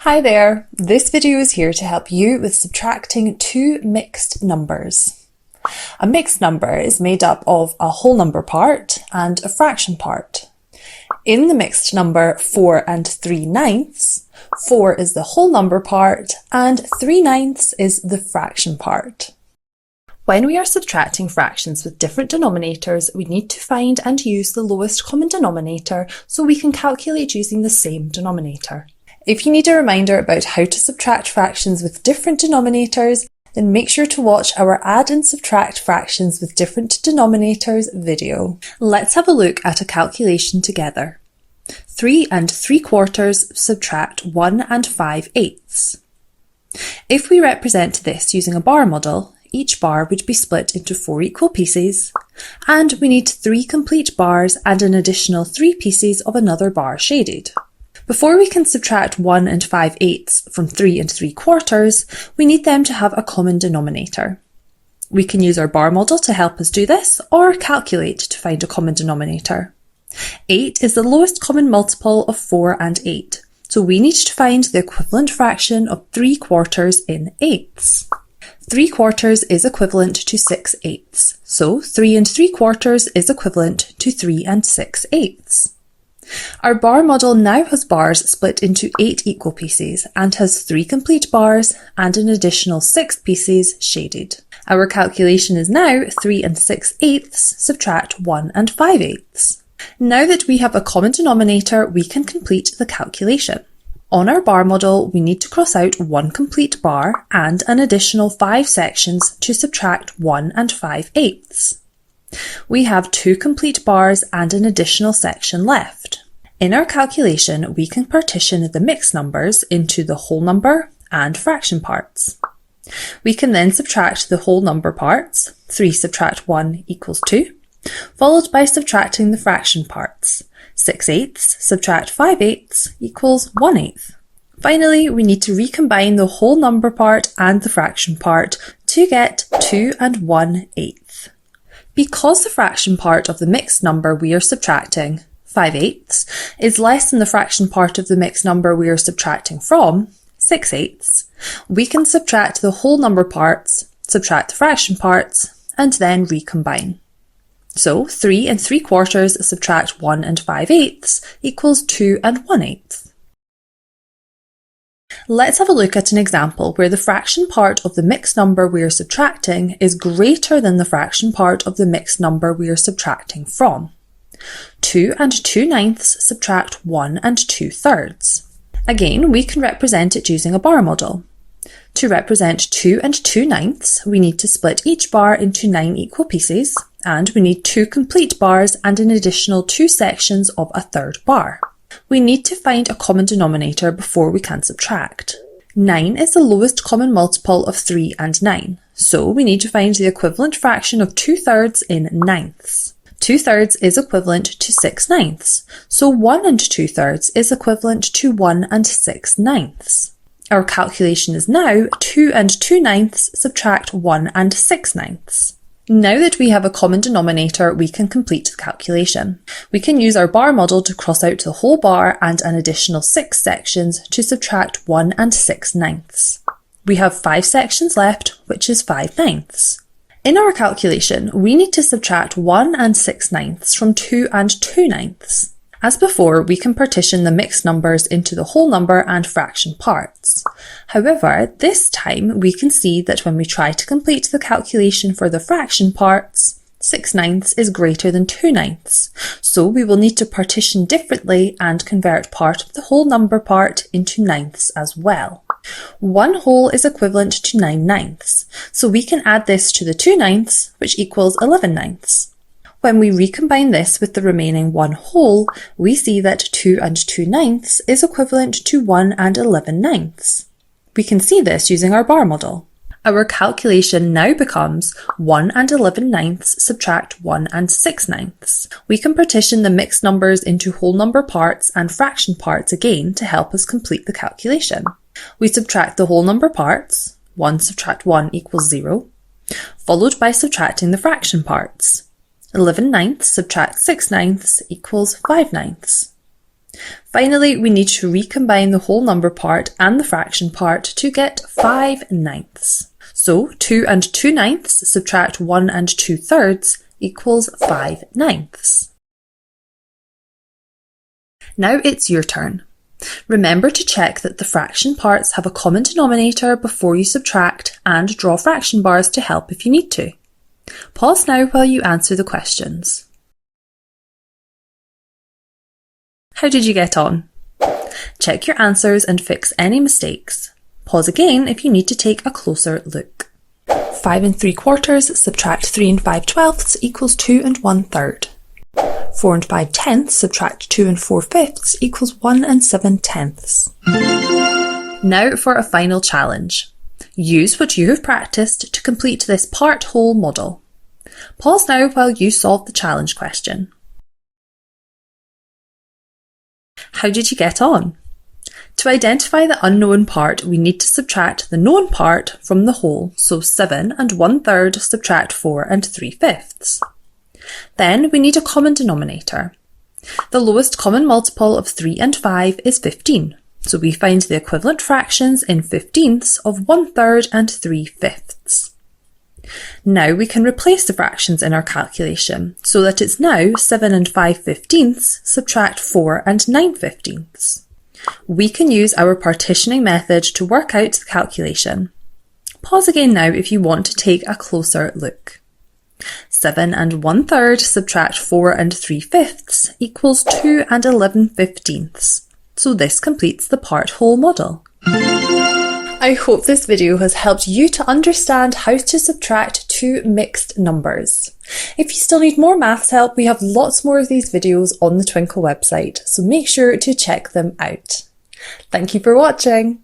Hi there, this video is here to help you with subtracting two mixed numbers. A mixed number is made up of a whole number part and a fraction part. In the mixed number 4 and 3/9, 4 is the whole number part and 3/9 is the fraction part. When we are subtracting fractions with different denominators, we need to find and use the lowest common denominator so we can calculate using the same denominator. If you need a reminder about how to subtract fractions with different denominators, then make sure to watch our Add and Subtract Fractions with Different Denominators video. Let's have a look at a calculation together. 3 3/4 subtract 1 5/8. If we represent this using a bar model, each bar would be split into 4 equal pieces, and we need 3 complete bars and an additional 3 pieces of another bar shaded. Before we can subtract 1 5/8 from 3 3/4, we need them to have a common denominator. We can use our bar model to help us do this, or calculate to find a common denominator. 8 is the lowest common multiple of 4 and 8, so we need to find the equivalent fraction of 3/4 in eighths. 3/4 is equivalent to 6/8, so 3 3/4 is equivalent to 3 6/8. Our bar model now has bars split into 8 equal pieces and has 3 complete bars and an additional 6 pieces shaded. Our calculation is now 3 6/8 subtract 1 5/8. Now that we have a common denominator, we can complete the calculation. On our bar model, we need to cross out 1 complete bar and an additional 5 sections to subtract 1 5/8. We have 2 complete bars and an additional section left. In our calculation, we can partition the mixed numbers into the whole number and fraction parts. We can then subtract the whole number parts, 3 subtract 1 equals 2, followed by subtracting the fraction parts, 6/8 subtract 5/8 equals 1/8. Finally, we need to recombine the whole number part and the fraction part to get 2 1/8. Because the fraction part of the mixed number we are subtracting, 5/8, is less than the fraction part of the mixed number we are subtracting from, 6/8, we can subtract the whole number parts, subtract the fraction parts, and then recombine. So 3 3/4 subtract 1 5/8 equals 2 1/8. Let's have a look at an example where the fraction part of the mixed number we are subtracting is greater than the fraction part of the mixed number we are subtracting from. 2 2/9 subtract 1 2/3. Again, we can represent it using a bar model. To represent 2 2/9, we need to split each bar into 9 equal pieces, and we need 2 complete bars and an additional 2 sections of a third bar. We need to find a common denominator before we can subtract. 9 is the lowest common multiple of 3 and 9, so we need to find the equivalent fraction of 2/3 in ninths. 2/3 is equivalent to 6/9, so 1 2/3 is equivalent to 1 6/9. Our calculation is now 2 2/9 subtract 1 6/9. Now that we have a common denominator, we can complete the calculation. We can use our bar model to cross out the whole bar and an additional 6 sections to subtract 1 6/9. We have 5 sections left, which is 5/9. In our calculation, we need to subtract 1 6/9 from 2 2/9. As before, we can partition the mixed numbers into the whole number and fraction parts. However, this time we can see that when we try to complete the calculation for the fraction parts, 6/9 is greater than 2/9, so we will need to partition differently and convert part of the whole number part into ninths as well. 1 whole is equivalent to 9/9, so we can add this to the 2/9, which equals 11/9. When we recombine this with the remaining 1 whole, we see that 2 2/9 is equivalent to 1 11/9. We can see this using our bar model. Our calculation now becomes 1 11/9 subtract 1 6/9. We can partition the mixed numbers into whole number parts and fraction parts again to help us complete the calculation. We subtract the whole number parts, 1 subtract 1 equals 0, followed by subtracting the fraction parts. 11/9 subtract 6/9 equals 5/9. Finally, we need to recombine the whole number part and the fraction part to get 5/9. So 2 and 2/9 subtract 1 and 2/3 equals 5/9. Now it's your turn. Remember to check that the fraction parts have a common denominator before you subtract, and draw fraction bars to help if you need to. Pause now while you answer the questions. How did you get on? Check your answers and fix any mistakes. Pause again if you need to take a closer look. 5 3/4 subtract 3 5/12 equals 2 1/3. 4 5/10 subtract 2 4/5 equals 1 7/10. Now for a final challenge. Use what you have practiced to complete this part-whole model. Pause now while you solve the challenge question. How did you get on? To identify the unknown part, we need to subtract the known part from the whole, so 7 1/3 subtract 4 3/5. Then we need a common denominator. The lowest common multiple of 3 and 5 is 15, so we find the equivalent fractions in 15ths of 1/3 and 3/5. Now we can replace the fractions in our calculation, so that it's now 7 5/15 subtract 4 9/15. We can use our partitioning method to work out the calculation. Pause again now if you want to take a closer look. 7 1/3 subtract 4 3/5 equals 2 11/15. So this completes the part-whole model. I hope this video has helped you to understand how to subtract two mixed numbers. If you still need more maths help, we have lots more of these videos on the Twinkl website, so make sure to check them out. Thank you for watching.